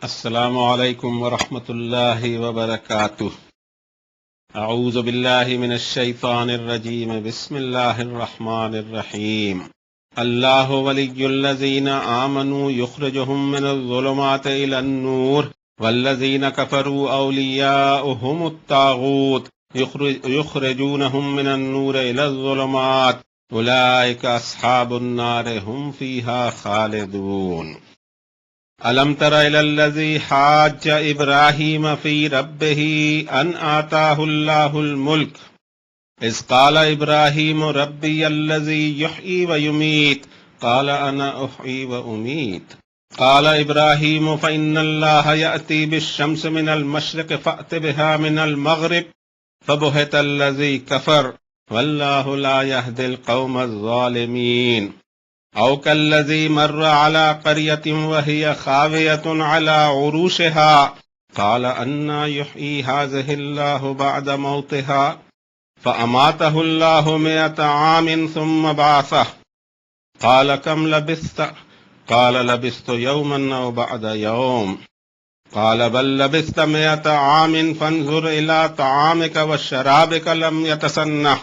السلام علیکم ورحمۃ اللہ وبرکاتہ۔ اعوذ باللہ من الشیطان الرجیم، بسم اللہ الرحمن الرحیم۔ اللہ ولی الذین آمنوا یخرجهم من الظلمات الی النور والذین کفروا اولیاؤهم الطاغوت یخرجونهم من النور الی الظلمات اولئک اصحاب النار هم فیہا خالدون۔ أَلَمْ تَرَ إِلَى الَّذِي حَاجَّ إِبْرَاهِيمَ فِي رَبِّهِ أَنْ آتَاهُ اللَّهُ الْمُلْكَ إِذْ قَالَ إِبْرَاهِيمُ رَبِّيَ الَّذِي يُحْيِي وَيُمِيتُ قَالَ أَنَا أُحْيِي وَأُمِيتُ قَالَ إِبْرَاهِيمُ فَإِنَّ اللَّهَ يَأْتِي بِالشَّمْسِ مِنَ الْمَشْرِقِ فَأْتِ بِهَا مِنَ الْمَغْرِبِ فَبُهِتَ الَّذِي كَفَرَ وَاللَّهُ لَا يَهْدِي الْقَوْمَ الظَّالِمِينَ۔ أو كالذي مر على قرية وهي خاوية على عروشها قال أنى يحيي هذه الله بعد موتها فأماته الله 100 عام ثم بعثه قال كم لبثت قال لبثت يوما أو بعد يوم قال بل لبثت 100 عام فانظر إلى طعامك وشرابك لم يتسنه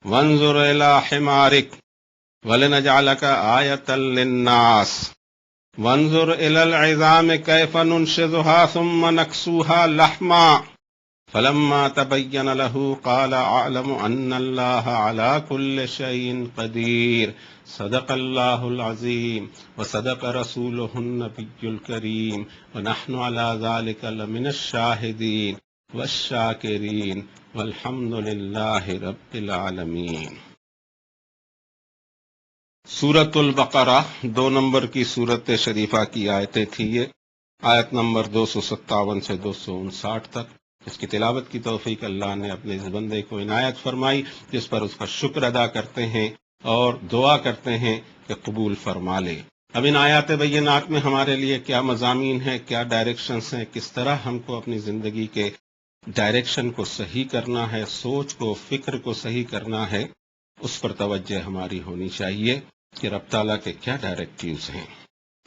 وانظر إلى حمارك وَلِنَجْعَلَكَ آيَةً لِلنَّاسِ وَانظُرْ إِلَى الْعِظَامِ كَيْفَ نُنشِزُهَا ثُمَّ نَكْسُوهَا لَحْمًا فَلَمَّا تَبَيَّنَ لَهُ قَالَ أَعْلَمُ أَنَّ اللَّهَ عَلَى كُلِّ شَيْءٍ قَدِيرٌ۔ صدق اللہ العظیم وصدق رسولہ النبی الکریم ونحن علی ذلک لمن الشاہدین والشاکرین والحمد للہ رب العالمین۔ سورۃ البقرہ 2 نمبر کی سورت شریفہ کی آیتیں تھی یہ، آیت نمبر 257 سے 259 تک۔ اس کی تلاوت کی توفیق اللہ نے اپنے اس بندے کو عنایت فرمائی، جس پر اس کا شکر ادا کرتے ہیں اور دعا کرتے ہیں کہ قبول فرما لے۔ اب ان آیات بینات میں ہمارے لیے کیا مضامین ہیں، کیا ڈائریکشنز ہیں، کس طرح ہم کو اپنی زندگی کے ڈائریکشن کو صحیح کرنا ہے، سوچ کو، فکر کو صحیح کرنا ہے، اس پر توجہ ہماری ہونی چاہیے کہ رب تعالیٰ کے کیا ڈائریکٹیوز ہیں۔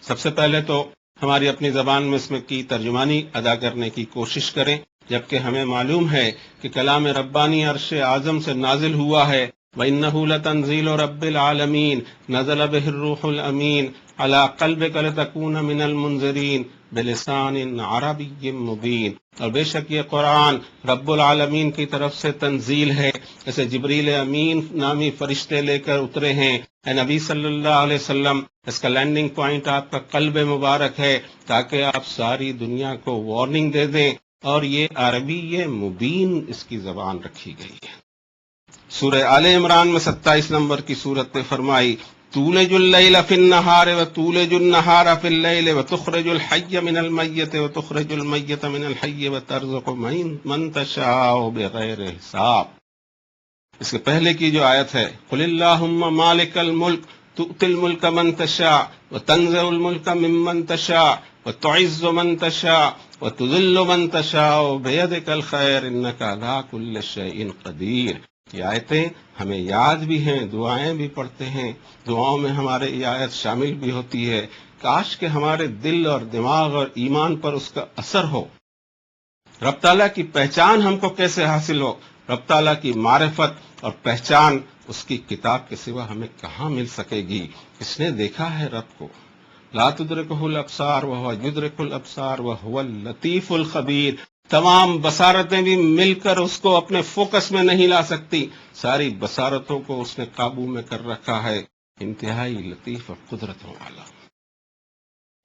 سب سے پہلے تو ہماری اپنی زبان میں اس میں کی ترجمانی ادا کرنے کی کوشش کریں، جبکہ ہمیں معلوم ہے کہ کلام ربانی عرش اعظم سے نازل ہوا ہے۔ وَإِنَّهُ لَتَنزِيلُ رَبِّ الْعَالَمِينَ نَزَلَ بِهِ الرُّوحُ الْأَمِينُ عَلَى قَلْبِكَ لِتَكُونَ مِنَ الْمُنذِرِينَ بِلِسَانٍ عَرَبِيٍّ مُبِينٍ۔ اور بے شک یہ قرآن رب العالمین کی طرف سے تنزیل ہے، اسے جبریل امین نامی فرشتے لے کر اترے ہیں۔ اے نبی صلی اللہ علیہ وسلم، اس کا لینڈنگ پوائنٹ آپ کا قلب مبارک ہے، تاکہ آپ ساری دنیا کو وارننگ دے دیں، اور یہ عربی مبین اس کی زبان رکھی گئی ہے۔ سورہ آل عمران میں 27 نمبر کی سورت میں فرمائی، تولج اللیل فی النہار وتولج النہار فی اللیل وتخرج الحی من المیت وتخرج المیت من الحی وترزق من تشاء بغیر حساب۔ اس کے پہلے کی جو آیت ہے، قل اللہم مالک الملک تؤتی الملک من تشاء وتنزع الملک ممن تشاء وتعز من تشاء وتذل من تشاء بیدک الخیر انک علی کل شیء قدیر۔ یہ آیتیں ہمیں یاد بھی ہیں، دعائیں بھی پڑھتے ہیں، دعاؤں میں ہمارے یہ آیت شامل بھی ہوتی ہے۔ کاش کہ ہمارے دل اور دماغ اور ایمان پر اس کا اثر ہو۔ رب تعالیٰ کی پہچان ہم کو کیسے حاصل ہو؟ رب تعالیٰ کی معرفت اور پہچان اس کی کتاب کے سوا ہمیں کہاں مل سکے گی؟ اس نے دیکھا ہے رب کو، لا تدرکہ الابصار وہو یدرک الابصار وہو اللطیف الخبیر۔ تمام بصارتیں بھی مل کر اس کو اپنے فوکس میں نہیں لا سکتی، ساری بصارتوں کو اس نے قابو میں کر رکھا ہے، انتہائی لطیف اور قدرتوں والا۔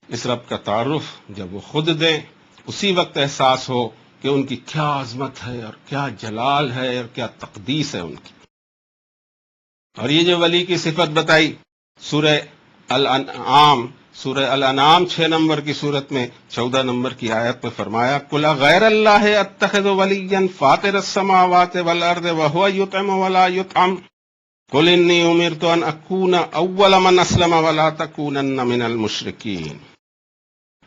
اس رب کا تعارف جب وہ خود دیں، اسی وقت احساس ہو کہ ان کی کیا عظمت ہے اور کیا جلال ہے اور کیا تقدیس ہے ان کی۔ اور یہ جو ولی کی صفت بتائی، سورہ الانعام 6 نمبر کی صورت میں 14 نمبر کی آیت میں فرمایا، قُلْ غَيْرَ اللَّهِ أَتَّخِذُ وَلِيًّا فَاطِرَ السَّمَاوَاتِ وَالْأَرْضِ وَهُوَ يُطْعِمُ وَلَا يُطْعَمُ قُلْ إِنِّي أُمِرْتُ أَنْ أَكُونَ أَوَّلَ مَنْ أَسْلَمَ وَلَا تَكُونَنَّ مِنَ الْمُشْرِكِينَ۔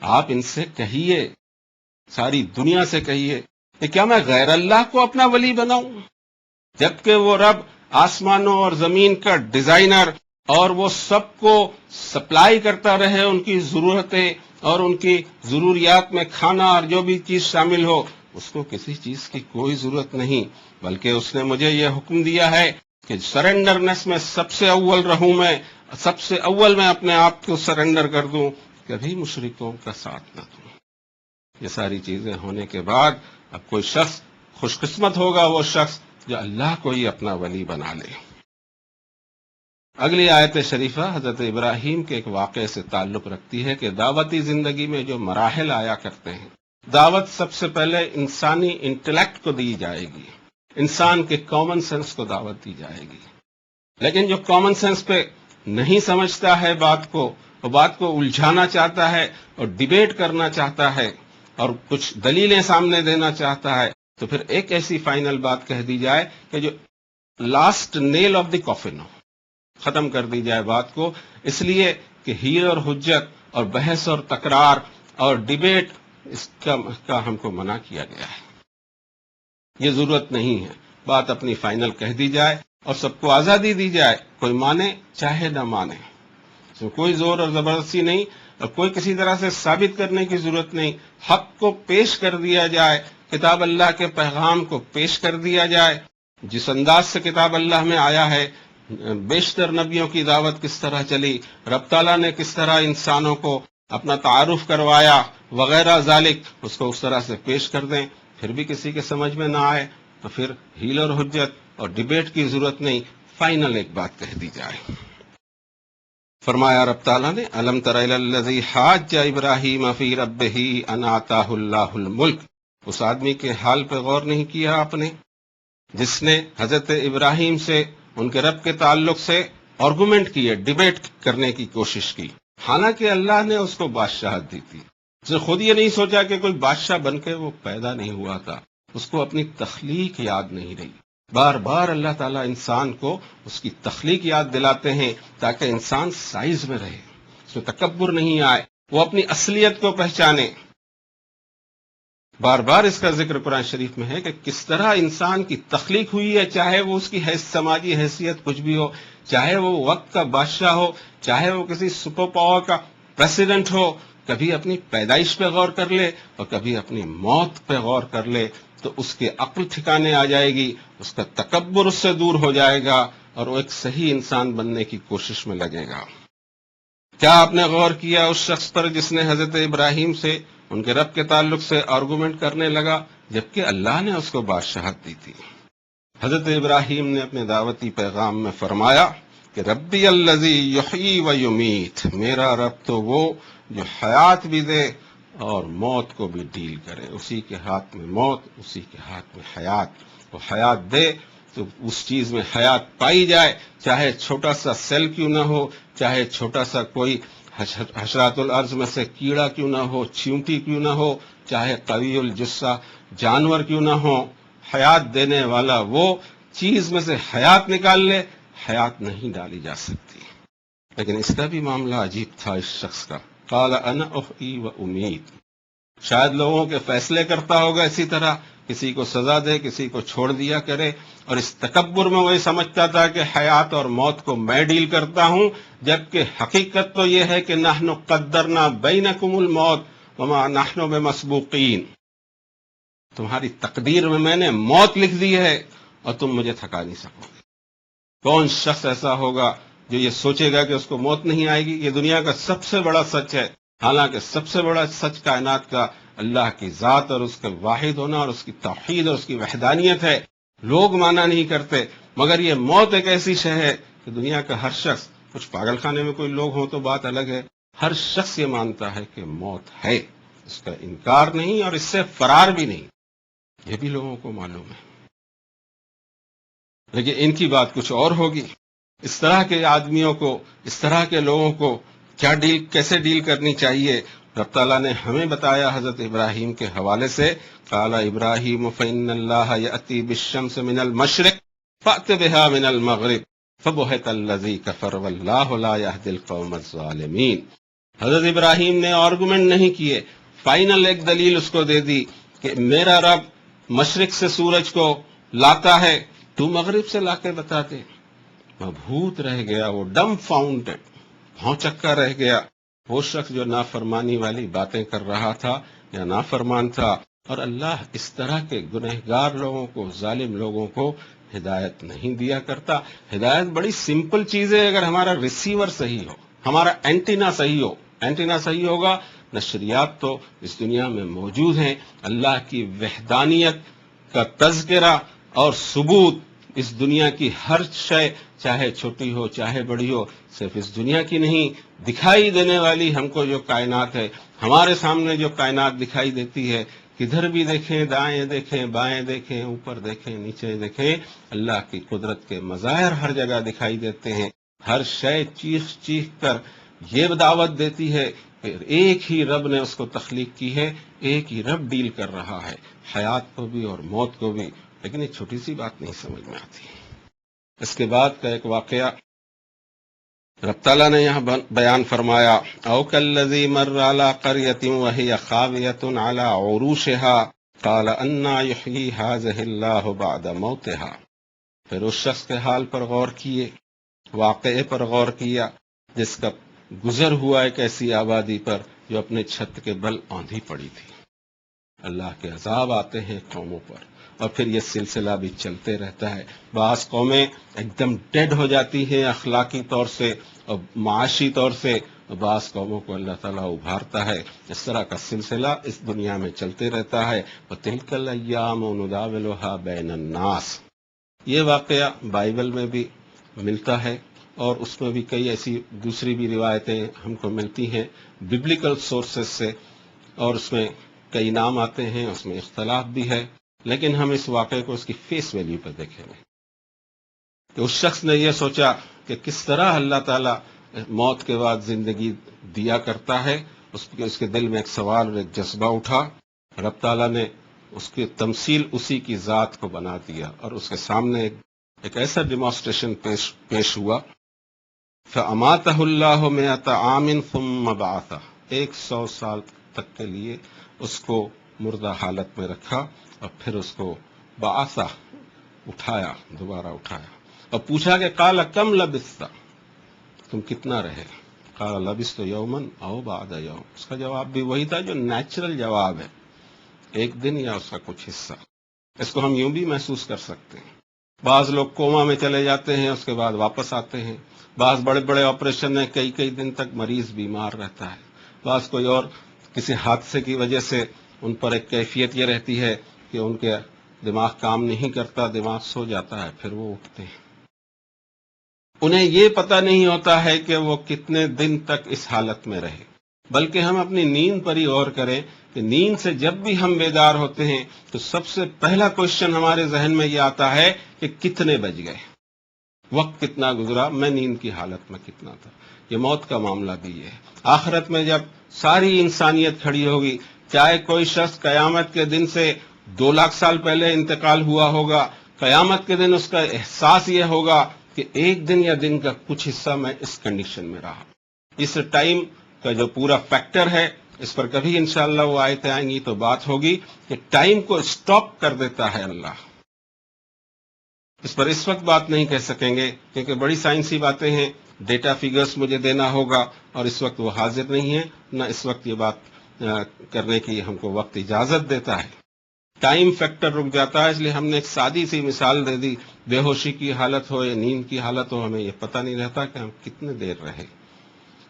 آپ ان سے کہیے، ساری دنیا سے کہیے کہ کیا میں غیر اللہ کو اپنا ولی بناؤں، جبکہ وہ رب آسمانوں اور زمین کا ڈیزائنر اور وہ سب کو سپلائی کرتا رہے ان کی ضرورتیں اور ان کی ضروریات میں کھانا اور جو بھی چیز شامل ہو، اس کو کسی چیز کی کوئی ضرورت نہیں، بلکہ اس نے مجھے یہ حکم دیا ہے کہ سرنڈرنس میں سب سے اول رہوں، میں سب سے اول میں اپنے آپ کو سرنڈر کر دوں، کبھی مشرکوں کا ساتھ نہ دوں۔ یہ ساری چیزیں ہونے کے بعد اب کوئی شخص خوش قسمت ہوگا، وہ شخص جو اللہ کو ہی اپنا ولی بنا لے۔ اگلی آیت شریفہ حضرت ابراہیم کے ایک واقعے سے تعلق رکھتی ہے کہ دعوتی زندگی میں جو مراحل آیا کرتے ہیں، دعوت سب سے پہلے انسانی انٹلیکٹ کو دی جائے گی، انسان کے کامن سینس کو دعوت دی جائے گی، لیکن جو کامن سینس پہ نہیں سمجھتا ہے بات کو، وہ بات کو الجھانا چاہتا ہے اور ڈیبیٹ کرنا چاہتا ہے اور کچھ دلیلیں سامنے دینا چاہتا ہے، تو پھر ایک ایسی فائنل بات کہہ دی جائے کہ جو last Nile of the coffin ہو، ختم کر دی جائے بات کو، اس لیے کہ ہیل اور حجت اور بحث اور تکرار اور ڈیبیٹ اس کا ہم کو منع کیا گیا ہے۔ یہ ضرورت نہیں ہے، بات اپنی فائنل کہہ دی جائے اور سب کو آزادی دی جائے، کوئی مانے چاہے نہ مانے، اس میں کوئی زور اور زبردستی نہیں اور کوئی کسی طرح سے ثابت کرنے کی ضرورت نہیں، حق کو پیش کر دیا جائے، کتاب اللہ کے پیغام کو پیش کر دیا جائے، جس انداز سے کتاب اللہ میں آیا ہے، بیشتر نبیوں کی دعوت کس طرح چلی، رب تعالیٰ نے کس طرح انسانوں کو اپنا تعارف کروایا وغیرہ ذالک، اس کو اس طرح سے پیش کر دیں، پھر بھی کسی کے سمجھ میں نہ آئے تو پھر ہیل اور حجت اور ڈیبیٹ کی ضرورت نہیں، فائنل ایک بات کہہ دی جائے۔ فرمایا رب تعالیٰ نے الم تر الی الذی حاج ابراہیم فی ربہ ان آتاہ اللہ الملک، اس آدمی کے حال پہ غور نہیں کیا آپ نے جس نے حضرت ابراہیم سے ان کے رب کے تعلق سے آرگومنٹ کیے، ڈیبیٹ کرنے کی کوشش کی، حالانکہ اللہ نے اس کو بادشاہت دی تھی۔ اس نے خود یہ نہیں سوچا کہ کوئی بادشاہ بن کے وہ پیدا نہیں ہوا تھا، اس کو اپنی تخلیق یاد نہیں رہی۔ بار بار اللہ تعالیٰ انسان کو اس کی تخلیق یاد دلاتے ہیں تاکہ انسان سائز میں رہے، اس میں تکبر نہیں آئے، وہ اپنی اصلیت کو پہچانے۔ بار بار اس کا ذکر قرآن شریف میں ہے کہ کس طرح انسان کی تخلیق ہوئی ہے، چاہے وہ اس کی سماجی حیثیت کچھ بھی ہو، چاہے وہ وقت کا بادشاہ ہو، چاہے وہ کسی سپر پاور کا پریسیڈنٹ ہو، کبھی اپنی پیدائش پہ غور کر لے اور کبھی اپنی موت پہ غور کر لے تو اس کے عقل ٹھکانے آ جائے گی، اس کا تکبر اس سے دور ہو جائے گا اور وہ ایک صحیح انسان بننے کی کوشش میں لگے گا۔ کیا آپ نے غور کیا اس شخص پر جس نے حضرت ابراہیم سے ان کے رب کے تعلق سے آرگومنٹ کرنے لگا جبکہ اللہ نے اس کو بادشاہت دی تھی؟ حضرت ابراہیم نے اپنے دعوتی پیغام میں فرمایا کہ ربی الذی یحیی و یمیت، میرا رب تو وہ جو حیات بھی دے اور موت کو بھی ڈیل کرے، اسی کے ہاتھ میں موت، اسی کے ہاتھ میں حیات، وہ حیات دے تو اس چیز میں حیات پائی جائے، چاہے چھوٹا سا سیل کیوں نہ ہو، چاہے چھوٹا سا کوئی حشرات الارض میں سے کیڑا کیوں نہ ہو، چیونٹی کیوں نہ ہو، چاہے قوی الجثہ جانور کیوں نہ ہو، حیات دینے والا وہ چیز میں سے حیات نکال لے، حیات نہیں ڈالی جا سکتی۔ لیکن اس کا بھی معاملہ عجیب تھا اس شخص کا، قال انا احیی و امیت، شاید لوگوں کے فیصلے کرتا ہوگا اسی طرح، کسی کو سزا دے، کسی کو چھوڑ دیا کرے، اور اس تکبر میں وہ سمجھتا تھا کہ حیات اور موت کو میں ڈیل کرتا ہوں، جبکہ حقیقت تو یہ ہے کہ نحن قدرنا بینکم الموت وما نحن بمسبوقین، تمہاری تقدیر میں نے موت لکھ دی ہے اور تم مجھے تھکا نہیں سکو گے۔ کون شخص ایسا ہوگا جو یہ سوچے گا کہ اس کو موت نہیں آئے گی؟ یہ دنیا کا سب سے بڑا سچ ہے، حالانکہ سب سے بڑا سچ کائنات کا اللہ کی ذات اور اس کے واحد ہونا اور اس کی توحید اور اس کی وحدانیت ہے۔ لوگ مانا نہیں کرتے، مگر یہ موت ایک ایسی شے ہے کہ دنیا کا ہر شخص، کچھ پاگل خانے میں کوئی لوگ ہوں تو بات الگ ہے، ہر شخص یہ مانتا ہے کہ موت ہے، اس کا انکار نہیں اور اس سے فرار بھی نہیں، یہ بھی لوگوں کو معلوم ہے۔ لیکن ان کی بات کچھ اور ہوگی۔ اس طرح کے آدمیوں کو، اس طرح کے لوگوں کو کیسے ڈیل کرنی چاہیے، رب تعالیٰ نے ہمیں بتایا حضرت ابراہیم کے حوالے سے، قال ابراہیم فإن اللہ یأتی بالشمس من المشرق فأت بها من المغرب فبہت الذی کفر واللہ لا یہدی القوم الظالمین۔ حضرت ابراہیم نے آرگومنٹ نہیں کیے، فائنل ایک دلیل اس کو دے دی کہ میرا رب مشرق سے سورج کو لاتا ہے، تو مغرب سے لا کے بتا دے۔ مبہوت رہ گیا، وہ ڈم فاؤنڈیڈ، بھونچکا رہ گیا، وہ شخص جو نافرمانی والی باتیں کر رہا تھا یا نافرمان تھا. اور اللہ اس طرح کے گنہگار لوگوں کو، ظالم لوگوں کو ہدایت نہیں دیا کرتا. ہدایت بڑی سمپل چیز ہے اگر ہمارا ریسیور صحیح ہو، ہمارا اینٹینا صحیح ہو. اینٹینا صحیح ہوگا، نشریات تو اس دنیا میں موجود ہیں. اللہ کی وحدانیت کا تذکرہ اور ثبوت اس دنیا کی ہر شے، چاہے چھوٹی ہو چاہے بڑی ہو، صرف اس دنیا کی نہیں، دکھائی دینے والی ہم کو جو کائنات ہے، ہمارے سامنے جو کائنات دکھائی دیتی ہے، کدھر بھی دیکھیں، دائیں دیکھیں، بائیں دیکھیں، اوپر دیکھیں، نیچے دیکھیں، اللہ کی قدرت کے مظاہر ہر جگہ دکھائی دیتے ہیں. ہر شے چیخ چیخ کر یہ دعوت دیتی ہے کہ ایک ہی رب نے اس کو تخلیق کی ہے، ایک ہی رب ڈیل کر رہا ہے، حیات کو بھی اور موت کو بھی. لیکن یہ چھوٹی سی بات نہیں سمجھ میں آتی. اس کے بعد کا ایک واقعہ رب تعالیٰ نے یہاں بیان فرمایا، او کالذی مر علی قریۃ وہی خاویۃ علی عروشها قال انا یحیی ھذہ اللہ بعد موتها. پھر اس شخص کے حال پر غور کیے، واقعے پر غور کیا جس کا گزر ہوا ایک ایسی آبادی پر جو اپنے چھت کے بل آندھی پڑی تھی. اللہ کے عذاب آتے ہیں قوموں پر، اور پھر یہ سلسلہ بھی چلتے رہتا ہے. بعض قومیں ایک دم ڈیڈ ہو جاتی ہیں اخلاقی طور سے اور معاشی طور سے، بعض قوموں کو اللہ تعالیٰ ابھارتا ہے. اس طرح کا سلسلہ اس دنیا میں چلتے رہتا ہے. وَتِلْكَ الْأَيَّامُ نُدَاوِلُهَا بَيْنَ النَّاسِ. یہ واقعہ بائبل میں بھی ملتا ہے، اور اس میں بھی کئی ایسی دوسری بھی روایتیں ہم کو ملتی ہیں ببلیکل سورسز سے، اور اس میں کئی نام آتے ہیں، اس میں اختلاف بھی ہے. لیکن ہم اس واقعے کو اس کی فیس ویلیو پر دیکھیں گے کہ اس شخص نے یہ سوچا کہ کس طرح اللہ تعالیٰ موت کے بعد زندگی دیا کرتا ہے. اس کے دل میں ایک سوال اور ایک جذبہ اٹھا. رب تعالیٰ نے اس کی تمثیل اسی کی ذات کو بنا دیا، اور اس کے سامنے ایک ایسا ڈیمانسٹریشن پیش ہوا. فَأَمَاتَهُ اللَّهُ مِائَةَ عَامٍ ثُمَّ بَعَثَهُ. 100 سال تک کے لیے اس کو مردہ حالت میں رکھا، اور پھر اس کو بعثہ اٹھایا، دوبارہ اٹھایا، اور پوچھا کہ قال کم لبثت، تم کتنا رہے؟ قال لبثت یوما او بعد یوم. اس کا جواب بھی وہی تھا جو نیچرل جواب ہے، ایک دن یا اس کا کچھ حصہ. اس کو ہم یوں بھی محسوس کر سکتے ہیں. بعض لوگ کوما میں چلے جاتے ہیں، اس کے بعد واپس آتے ہیں. بعض بڑے بڑے آپریشن میں کئی دن تک مریض بیمار رہتا ہے. بعض کوئی اور کسی حادثے کی وجہ سے ان پر ایک کیفیت یہ رہتی ہے کہ ان کے دماغ کام نہیں کرتا، دماغ سو جاتا ہے، پھر وہ اٹھتے ہیں. انہیں یہ پتہ نہیں ہوتا ہے کہ وہ کتنے دن تک اس حالت میں رہے. بلکہ ہم اپنی نیند پر ہی غور کریں کہ نیند سے جب بھی ہم بیدار ہوتے ہیں تو سب سے پہلا کوشچن ہمارے ذہن میں یہ آتا ہے کہ کتنے بج گئے، وقت کتنا گزرا، میں نیند کی حالت میں کتنا تھا. یہ موت کا معاملہ بھی ہے. آخرت میں جب ساری انسانیت کھڑی ہوگی، چاہے کوئی شخص قیامت کے دن سے 2 لاکھ سال پہلے انتقال ہوا ہوگا، قیامت کے دن اس کا احساس یہ ہوگا کہ ایک دن یا دن کا کچھ حصہ میں اس کنڈیشن میں رہا. اس ٹائم کا جو پورا فیکٹر ہے، اس پر کبھی انشاءاللہ وہ آیتیں آئیں گی تو بات ہوگی کہ ٹائم کو سٹاپ کر دیتا ہے اللہ. اس پر اس وقت بات نہیں کہہ سکیں گے کیونکہ بڑی سائنسی باتیں ہیں، ڈیٹا فیگرز مجھے دینا ہوگا، اور اس وقت وہ حاضر نہیں ہے، نہ اس وقت یہ بات کرنے کی ہم کو وقت اجازت دیتا ہے. ٹائم فیکٹر رک جاتا ہے. اس لیے ہم نے ایک سادی سی مثال دے دی، بے ہوشی کی حالت ہو یا نیند کی حالت ہو، ہمیں یہ پتہ نہیں رہتا کہ ہم کتنے دیر رہے.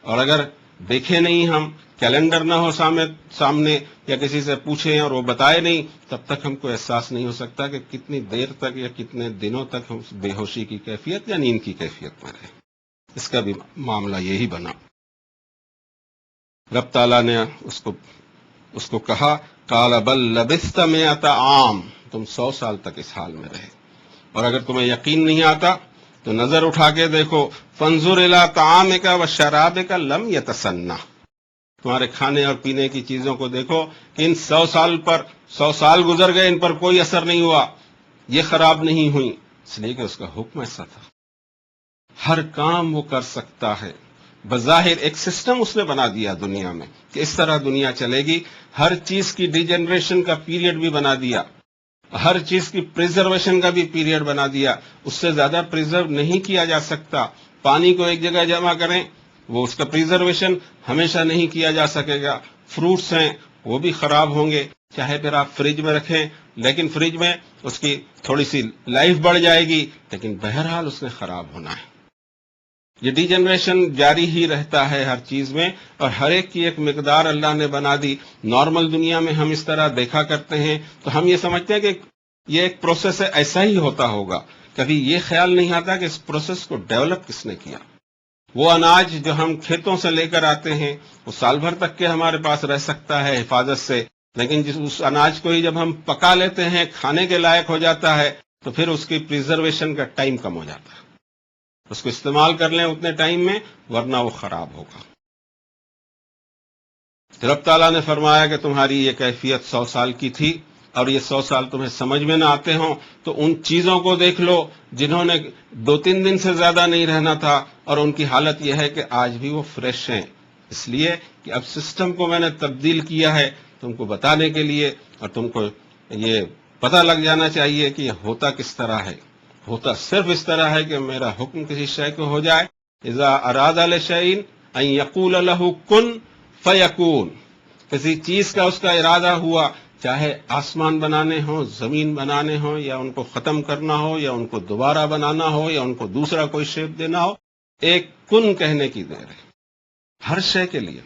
اور اگر دیکھے نہیں، ہم کیلنڈر نہ ہو سامنے یا کسی سے پوچھیں اور وہ بتائے نہیں، تب تک ہم کو احساس نہیں ہو سکتا کہ کتنی دیر تک یا کتنے دنوں تک ہم بے ہوشی کی کیفیت یا نیند کی کیفیت میں رہے. اس کا بھی معاملہ یہی بنا. رب تعالیٰ نے اس کو کہا قال بل لبثت 100 عام، تم 100 سال تک اس حال میں رہے. اور اگر تمہیں یقین نہیں آتا تو نظر اٹھا کے دیکھو، فانظر الی طعامک و شرابک لم یتسنہ. تمہارے کھانے اور پینے کی چیزوں کو دیکھو کہ ان 100 سال گزر گئے، ان پر کوئی اثر نہیں ہوا، یہ خراب نہیں ہوئی، اس لیے کہ اس کا حکم ایسا تھا. ہر کام وہ کر سکتا ہے. بظاہر ایک سسٹم اس نے بنا دیا دنیا میں کہ اس طرح دنیا چلے گی. ہر چیز کی ڈی جنریشن کا پیریڈ بھی بنا دیا. ہر چیز کی پریزرویشن کا بھی پیریڈ بنا دیا، اس سے زیادہ پریزرو نہیں کیا جا سکتا. پانی کو ایک جگہ جمع کریں، وہ اس کا پریزرویشن ہمیشہ نہیں کیا جا سکے گا. فروٹس ہیں وہ بھی خراب ہوں گے، چاہے پھر آپ فریج میں رکھیں، لیکن فریج میں اس کی تھوڑی سی لائف بڑھ جائے گی، لیکن بہرحال اس نے خراب ہونا ہے. یہ ڈی جنریشن جاری ہی رہتا ہے ہر چیز میں، اور ہر ایک کی ایک مقدار اللہ نے بنا دی. نارمل دنیا میں ہم اس طرح دیکھا کرتے ہیں تو ہم یہ سمجھتے ہیں کہ یہ ایک پروسیس ہے، ایسا ہی ہوتا ہوگا. کبھی یہ خیال نہیں آتا کہ اس پروسیس کو ڈیولپ کس نے کیا. وہ اناج جو ہم کھیتوں سے لے کر آتے ہیں وہ سال بھر تک کے ہمارے پاس رہ سکتا ہے حفاظت سے، لیکن اس اناج کو ہی جب ہم پکا لیتے ہیں، کھانے کے لائق ہو جاتا ہے، تو پھر اس کی پریزرویشن کا ٹائم کم ہو جاتا ہے. اس کو استعمال کر لیں اتنے ٹائم میں، ورنہ وہ خراب ہوگا. رب تعالیٰ نے فرمایا کہ تمہاری یہ کیفیت 100 سال کی تھی، اور یہ 100 سال تمہیں سمجھ میں نہ آتے ہوں تو ان چیزوں کو دیکھ لو جنہوں نے 2-3 دن سے زیادہ نہیں رہنا تھا، اور ان کی حالت یہ ہے کہ آج بھی وہ فریش ہیں. اس لیے کہ اب سسٹم کو میں نے تبدیل کیا ہے تم کو بتانے کے لیے، اور تم کو یہ پتہ لگ جانا چاہیے کہ یہ ہوتا کس طرح ہے. ہوتا صرف اس طرح ہے کہ میرا حکم کسی شے کو ہو جائے. اذا اراد لشیء ان یقول له کن فیکون. کسی چیز کا اس کا ارادہ ہوا، چاہے آسمان بنانے ہوں، زمین بنانے ہوں، یا ان کو ختم کرنا ہو، یا ان کو دوبارہ بنانا ہو، یا ان کو دوسرا کوئی شیپ دینا ہو، ایک کن کہنے کی دیر ہے ہر شے کے لیے.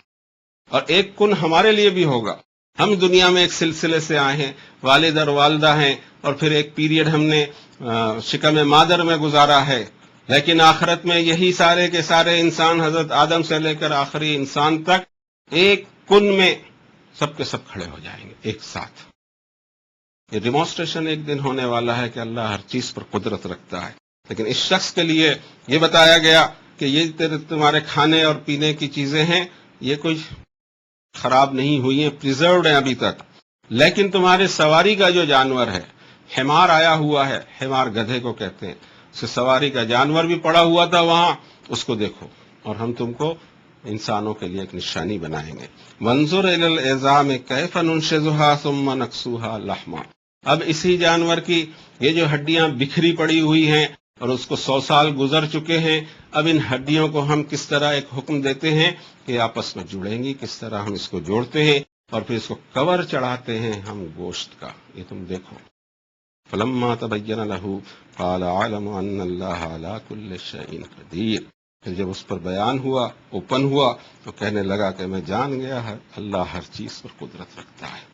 اور ایک کن ہمارے لیے بھی ہوگا. ہم دنیا میں ایک سلسلے سے آئے ہیں، والد اور والدہ ہیں، اور پھر ایک پیریڈ ہم نے شکم مادر میں گزارا ہے، لیکن آخرت میں یہی سارے کے سارے انسان حضرت آدم سے لے کر آخری انسان تک ایک کن میں سب کے سب کھڑے ہو جائیں گے ایک ساتھ. یہ ڈیمانسٹریشن ایک دن ہونے والا ہے کہ اللہ ہر چیز پر قدرت رکھتا ہے. لیکن اس شخص کے لیے یہ بتایا گیا کہ یہ تمہارے کھانے اور پینے کی چیزیں ہیں، یہ کوئی خراب نہیں ہوئی ہیں، پریزروڈ ہیں ابھی تک. لیکن تمہارے سواری کا جو جانور ہے، حمار آیا ہوا ہے، حمار گدھے کو کہتے ہیں، اس کی سواری کا جانور بھی پڑا ہوا تھا وہاں، اس کو دیکھو، اور ہم تم کو انسانوں کے لیے ایک نشانی بنائیں گے. منظور الی العظام کیف ننشزها ثم نکسوها لحما. اب اسی جانور کی یہ جو ہڈیاں بکھری پڑی ہوئی ہیں اور اس کو 100 سال گزر چکے ہیں، اب ان ہڈیوں کو ہم کس طرح ایک حکم دیتے ہیں کہ آپس میں جڑیں گی، کس طرح ہم اس کو جوڑتے ہیں اور پھر اس کو کور چڑھاتے ہیں ہم گوشت کا. یہ تم دیکھو. فلما تبین له قال اعلم ان اللہ علی کل شیء قدیر. پھر جب اس پر بیان ہوا، اوپن ہوا، تو کہنے لگا کہ میں جان گیا ہے اللہ ہر چیز پر قدرت رکھتا ہے.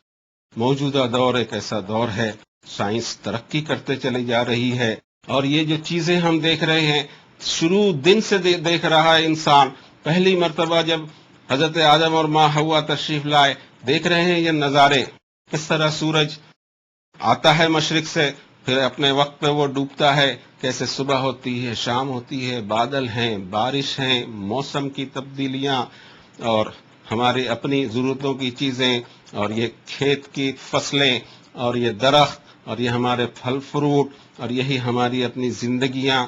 موجودہ دور ایک ایسا دور ہے، سائنس ترقی کرتے چلی جا رہی ہے، اور یہ جو چیزیں ہم دیکھ رہے ہیں شروع دن سے دیکھ رہا ہے انسان. پہلی مرتبہ جب حضرت آدم اور ماں حوا تشریف لائے، دیکھ رہے ہیں یہ نظارے، کس طرح سورج آتا ہے مشرق سے، پھر اپنے وقت پہ وہ ڈوبتا ہے، کیسے صبح ہوتی ہے، شام ہوتی ہے، بادل ہیں، بارش ہیں، موسم کی تبدیلیاں، اور ہماری اپنی ضرورتوں کی چیزیں، اور یہ کھیت کی فصلیں، اور یہ درخت، اور یہ ہمارے پھل فروٹ، اور یہی ہماری اپنی زندگیاں.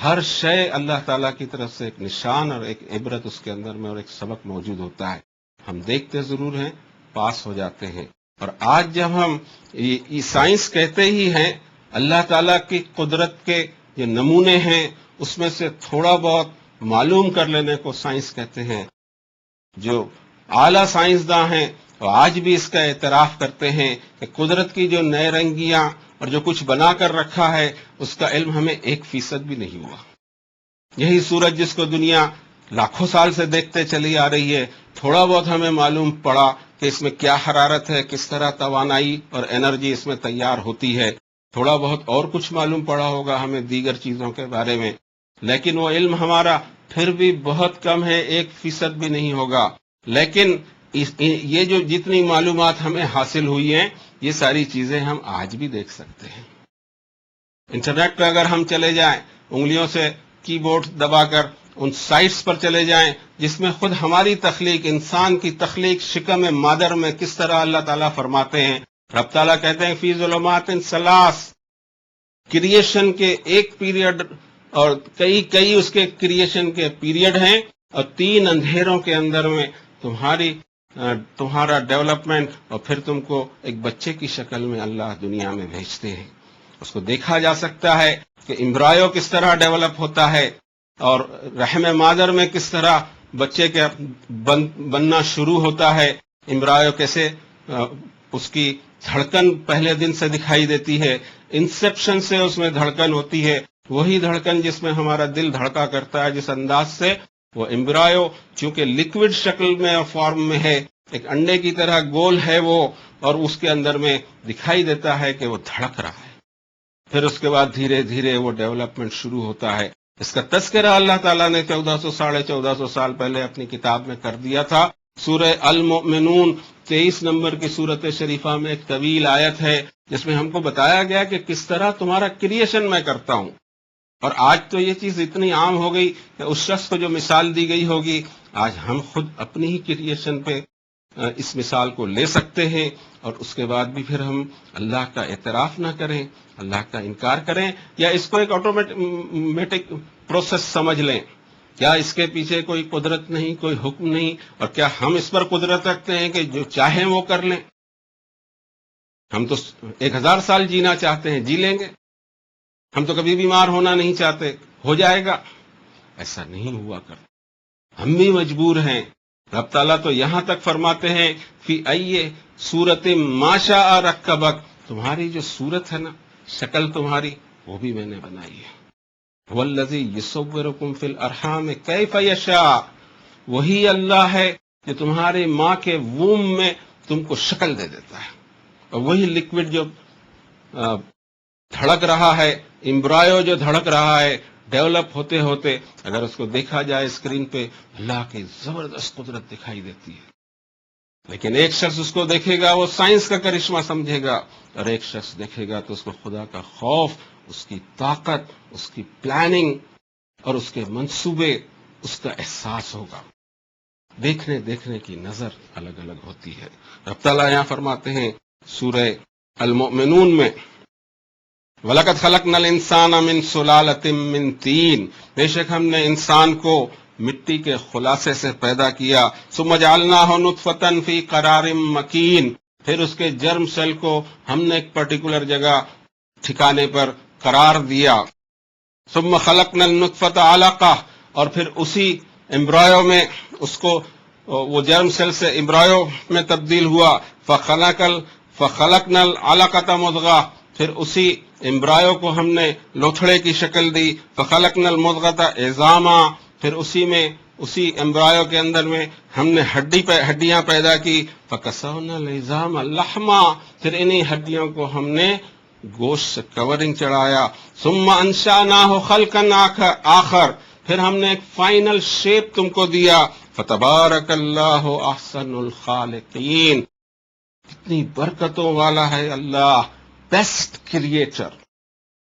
ہر شے اللہ تعالیٰ کی طرف سے ایک نشان اور ایک عبرت اس کے اندر میں اور ایک سبق موجود ہوتا ہے. ہم دیکھتے ضرور ہیں، پاس ہو جاتے ہیں. اور آج جب ہم یہ سائنس کہتے ہی ہیں، اللہ تعالیٰ کی قدرت کے یہ نمونے ہیں، اس میں سے تھوڑا بہت معلوم کر لینے کو سائنس کہتے ہیں. جو اعلیٰ سائنسداں ہیں وہ آج بھی اس کا اعتراف کرتے ہیں کہ قدرت کی جو نئے رنگیاں اور جو کچھ بنا کر رکھا ہے اس کا علم ہمیں 1% بھی نہیں ہوا. یہی سورج جس کو دنیا لاکھوں سال سے دیکھتے چلی آ رہی ہے، تھوڑا بہت ہمیں معلوم پڑا کہ اس میں کیا حرارت ہے، کس طرح توانائی اور انرجی اس میں تیار ہوتی ہے. تھوڑا بہت اور کچھ معلوم پڑا ہوگا ہمیں دیگر چیزوں کے بارے میں، لیکن وہ علم ہمارا پھر بھی بہت کم ہے، 1% بھی نہیں ہوگا. لیکن یہ جو جتنی معلومات ہمیں حاصل ہوئی ہیں، یہ ساری چیزیں ہم آج بھی دیکھ سکتے ہیں. انٹرنیٹ پہ اگر ہم چلے جائیں، انگلیوں سے کی بورڈ دبا کر ان سائٹس پر چلے جائیں جس میں خود ہماری تخلیق، انسان کی تخلیق شکم مادر میں کس طرح اللہ تعالیٰ فرماتے ہیں. رب تعالیٰ کہتے ہیں فی ظلمات ثلاث، کریشن کے ایک پیریڈ اور کئی اس کے کریشن کے پیریڈ ہیں، اور 3 اندھیروں کے اندر میں تمہاری تمہارا ڈیولپمنٹ، اور پھر تم کو ایک بچے کی شکل میں اللہ دنیا میں بھیجتے ہیں۔ اس کو دیکھا جا سکتا ہے کہ امبرایو کس طرح ڈیولپ ہوتا ہے اور رحم مادر میں کس طرح بچے کے بننا شروع ہوتا ہے، امبرایو کیسے اس کی دھڑکن پہلے دن سے دکھائی دیتی ہے، انسپشن سے اس میں دھڑکن ہوتی ہے، وہی دھڑکن جس میں ہمارا دل دھڑکا کرتا ہے جس انداز سے، وہ امبرایو چونکہ لکوڈ شکل میں اور فارم میں ہے، ایک انڈے کی طرح گول ہے وہ، اور اس کے اندر میں دکھائی دیتا ہے کہ وہ دھڑک رہا ہے۔ پھر اس کے بعد دھیرے دھیرے وہ ڈیولپمنٹ شروع ہوتا ہے۔ اس کا تذکرہ اللہ تعالیٰ نے 1400 سال پہلے اپنی کتاب میں کر دیا تھا۔ سورہ المؤمنون 23 نمبر کی سورت شریفہ میں ایک طویل آیت ہے جس میں ہم کو بتایا گیا کہ کس طرح تمہارا کریشن میں کرتا ہوں۔ اور آج تو یہ چیز اتنی عام ہو گئی کہ اس شخص کو جو مثال دی گئی ہوگی، آج ہم خود اپنی ہی کریشن پہ اس مثال کو لے سکتے ہیں، اور اس کے بعد بھی پھر ہم اللہ کا اعتراف نہ کریں، اللہ کا انکار کریں، یا اس کو ایک آٹومیٹک پروسیس سمجھ لیں۔ کیا اس کے پیچھے کوئی قدرت نہیں، کوئی حکم نہیں، اور کیا ہم اس پر قدرت رکھتے ہیں کہ جو چاہیں وہ کر لیں؟ ہم تو 1000 سال جینا چاہتے ہیں، جی لیں گے۔ ہم تو کبھی بیمار ہونا نہیں چاہتے، ہو جائے گا۔ ایسا نہیں ہوا کرتا، ہم بھی مجبور ہیں۔ رب تعالیٰ تو یہاں تک فرماتے ہیں فی ای صورت ما شاء رکبک، تمہاری جو صورت ہے نا، شکل تمہاری، وہ بھی میں نے بنائی ہے۔ والذی یصورکم فی الارحام کیف یشاء، وہی اللہ ہے جو تمہارے ماں کے ووم میں تم کو شکل دے دیتا ہے، اور وہی لکوڈ جو دھڑک رہا ہے، امبرایو جو دھڑک رہا ہے، ڈیولپ ہوتے ہوتے اگر اس کو دیکھا جائے اسکرین پہ، اللہ کی زبردست قدرت دکھائی دیتی ہے۔ لیکن ایک شخص اس کو دیکھے گا، وہ سائنس کا کرشمہ سمجھے گا، اور ایک شخص دیکھے گا تو اس کو خدا کا خوف، اس کی طاقت، اس کی پلاننگ اور اس کے منصوبے، اس کا احساس ہوگا۔ دیکھنے کی نظر الگ الگ ہوتی ہے۔ رب تعالیٰ یہاں فرماتے ہیں سورہ المؤمنون میں، وَلَقَدْ خَلَقْنَا الْإِنسَانَ مِنْ سُلَالَةٍ مِّن طِينٍ، بے شک ہم نے انسان کو مٹی کے خلاصے سے پیدا کیا، ثُمَّ جَعَلْنَاهُ نُطْفَةً فِي قَرَارٍ مَّكِينٍ، پھر اس کے جرم سیل کو ہم نے ایک پرٹیکولر جگہ ٹھکانے پر قرار دیا، ثُمَّ خَلَقْنَا النُّطْفَةَ عَلَقَةً، اور پھر اسی امبرایو میں اس کو وہ جرم سیل سے امبرایو میں تبدیل ہوا، فَخَلَقْنَا الْعَلَقَةَ مُضْغَةً، پھر اسی امبرایو کو ہم نے لوتھڑے کی شکل دی، فَخَلَقْنَا الْمُضْغَةَ عِظَامًا، پھر اسی امبرایو کے اندر میں ہم نے ہڈیاں پیدا کی، فَكَسَوْنَا الْعِظَامَ لَحْمًا، پھر انہی ہڈیوں کو ہم نے گوشت سے کورنگ چڑھایا، ثُمَّ أَنشَأْنَاهُ خَلْقًا آخر، پھر ہم نے ایک فائنل شیپ تم کو دیا، فَتَبَارَكَ اللَّهُ أَحْسَنُ الْخَالِقِينَ، کتنی برکتوں والا ہے اللہ، بیسٹ کریٹر۔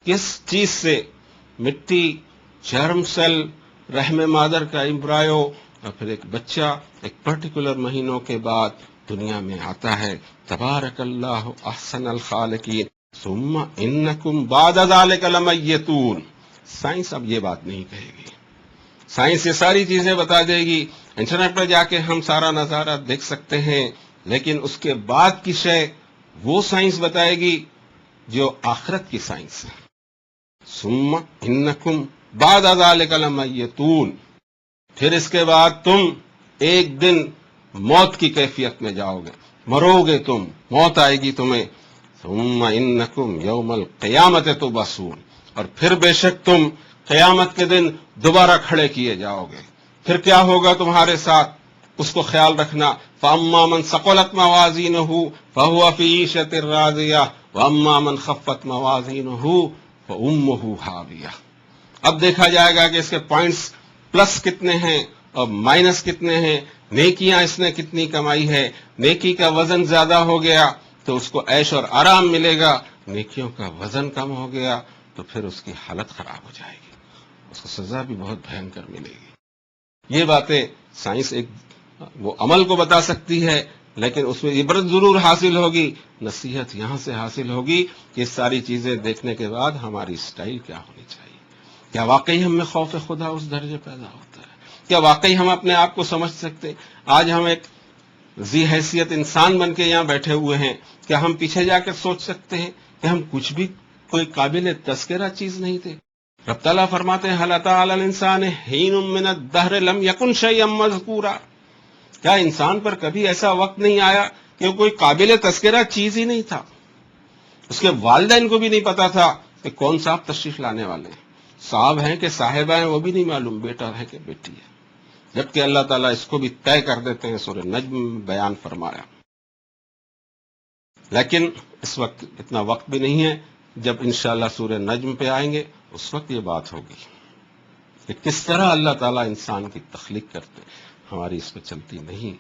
کس چیز سے؟ مٹی، جرم سیل، رحم مادر کا امبرایو، اور پھر ایک بچہ ایک پرٹیکولر مہینوں کے بعد دنیا میں آتا ہے۔ تبارک اللہ احسن الخالقین، ثم انکم بعد ذلک لمیتون۔ سائنس اب یہ بات نہیں کہے گی، سائنس یہ ساری چیزیں بتا دے گی، انٹرنیٹ پر جا کے ہم سارا نظارہ دیکھ سکتے ہیں، لیکن اس کے بعد کی شے وہ سائنس بتائے گی جو آخرت کی سائنس ہے۔ ثم انکم بعد ذلک لمیتون، پھر اس کے بعد تم ایک دن موت کی کیفیت میں جاؤ گے، مرو گے تم، موت آئے گی تمہیں۔ ثم انکم یوم القیامت تبعثون، اور پھر بے شک تم قیامت کے دن دوبارہ کھڑے کیے جاؤ گے۔ پھر کیا ہوگا تمہارے ساتھ، اس کو خیال رکھنا۔ فَأَمَّا مَنْ ثَقُلَتْ مَوَازِينُهُ فَهُوَ فِي عِيشَةٍ رَاضِيَةٍ وَأَمَّا مَنْ خَفَّتْ مَوَازِينُهُ فَأُمُّهُ هَاوِيَةٌ۔ اب دیکھا جائے گا کہ اس کے پوائنٹس پلس کتنے ہیں اور مائنس کتنے ہیں، نیکیاں اس نے کتنی کمائی ہے۔ نیکی کا وزن زیادہ ہو گیا تو اس کو عیش اور آرام ملے گا، نیکیوں کا وزن کم ہو گیا تو پھر اس کی حالت خراب ہو جائے گی، اس کو سزا بھی بہت بھینکر ملے گی۔ یہ باتیں سائنس ایک وہ عمل کو بتا سکتی ہے، لیکن اس میں عبرت ضرور حاصل ہوگی، نصیحت یہاں سے حاصل ہوگی کہ یہ ساری چیزیں دیکھنے کے بعد ہماری سٹائل کیا ہونی چاہیے۔ کیا واقعی ہم میں خوف خدا اس درجے پیدا ہوتا ہے؟ کیا واقعی ہم اپنے آپ کو سمجھ سکتے؟ آج ہم ایک ذی حیثیت انسان بن کے یہاں بیٹھے ہوئے ہیں، کیا ہم پیچھے جا کر سوچ سکتے ہیں کہ ہم کچھ بھی کوئی قابل تذکرہ چیز نہیں تھے؟ رب تعالیٰ فرماتے ہیں هل اتى على الانسان حين من الدهر لم يكن شيئا مذكورا، کیا انسان پر کبھی ایسا وقت نہیں آیا کہ وہ کوئی قابل تذکرہ چیز ہی نہیں تھا؟ اس کے والدین کو بھی نہیں پتا تھا کہ کون صاحب تشریف لانے والے ہیں، صاحب ہیں کہ صاحبہ ہیں وہ بھی نہیں معلوم، بیٹا ہے کہ بیٹی ہے، جبکہ اللہ تعالیٰ اس کو بھی طے کر دیتے ہیں، سورہ نجم میں بیان فرمایا۔ لیکن اس وقت اتنا وقت بھی نہیں ہے، جب انشاءاللہ سورہ نجم پہ آئیں گے اس وقت یہ بات ہوگی کہ کس طرح اللہ تعالیٰ انسان کی تخلیق کرتے، ہماری اس پہ چلتی نہیں۔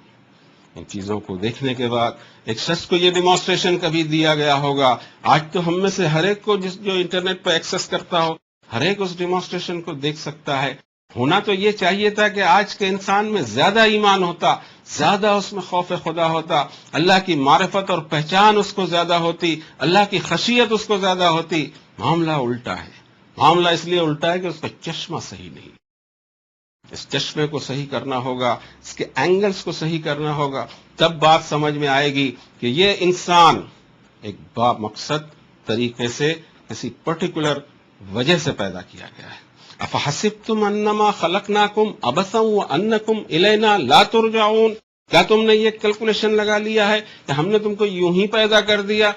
ان چیزوں کو دیکھنے کے بعد ایک شخص کو یہ ڈیمانسٹریشن کبھی دیا گیا ہوگا، آج تو ہم میں سے ہر ایک کو جو انٹرنیٹ پہ ایکسس کرتا ہو، ہر ایک اس ڈیمانسٹریشن کو دیکھ سکتا ہے۔ ہونا تو یہ چاہیے تھا کہ آج کے انسان میں زیادہ ایمان ہوتا، زیادہ اس میں خوف خدا ہوتا، اللہ کی معرفت اور پہچان اس کو زیادہ ہوتی، اللہ کی خشیت اس کو زیادہ ہوتی۔ معاملہ الٹا ہے، معاملہ اس لیے الٹا ہے کہ اس کا چشمہ صحیح نہیں۔ اس چشمے کو صحیح کرنا ہوگا، اس کے اینگلز کو صحیح کرنا ہوگا، تب بات سمجھ میں آئے گی کہ یہ انسان ایک با مقصد طریقے سے کسی پرٹیکولر وجہ سے پیدا کیا گیا ہے۔ افحسبتم انما خلقناکم عبثا وانکم الینا لا ترجعون، کیا تم نے یہ کیلکولیشن لگا لیا ہے کہ ہم نے تم کو یوں ہی پیدا کر دیا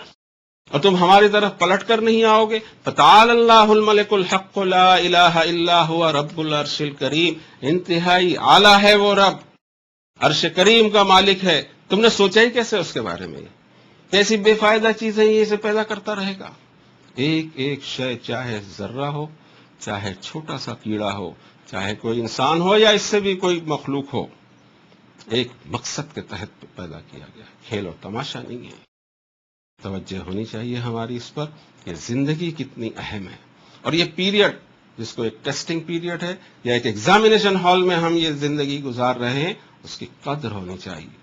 اور تم ہماری طرف پلٹ کر نہیں آؤ گے؟ فتعال اللہ الملک الحق لا الہ الا هو رب العرش الکریم، انتہائی اعلیٰ ہے وہ رب، عرش کریم کا مالک ہے۔ تم نے سوچا ہی کیسے اس کے بارے میں؟ کیسی بے فائدہ چیزیں یہ اسے پیدا کرتا رہے گا؟ ایک ایک شے، چاہے ذرہ ہو، چاہے چھوٹا سا کیڑا ہو، چاہے کوئی انسان ہو یا اس سے بھی کوئی مخلوق ہو، ایک مقصد کے تحت پیدا کیا گیا، کھیل و تماشا نہیں ہے۔ توجہ ہونی چاہیے ہماری اس پر کہ زندگی کتنی اہم ہے، اور یہ پیریڈ جس کو ایک ٹیسٹنگ پیریڈ ہے یا ایک ایگزامینیشن ہال میں ہم یہ زندگی گزار رہے ہیں، اس کی قدر ہونی چاہیے۔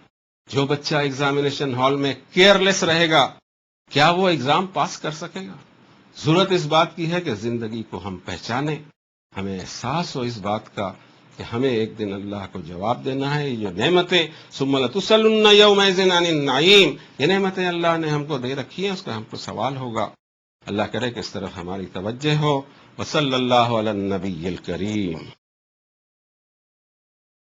جو بچہ ایگزامینیشن ہال میں کیئرلیس رہے گا، کیا وہ ایگزام پاس کر سکے گا؟ ضرورت اس بات کی ہے کہ زندگی کو ہم پہچانیں، ہمیں احساس ہو اس بات کا کہ ہمیں ایک دن اللہ کو جواب دینا ہے۔ یہ جو نعمتیں ثم لتسألن یومئذ عن النعیم، یہ نعمتیں اللہ نے ہم کو دے رکھی ہیں، اس کا ہم کو سوال ہوگا۔ اللہ کرے کہ اس طرف ہماری توجہ ہو۔ وصلی اللہ علی النبی الکریم۔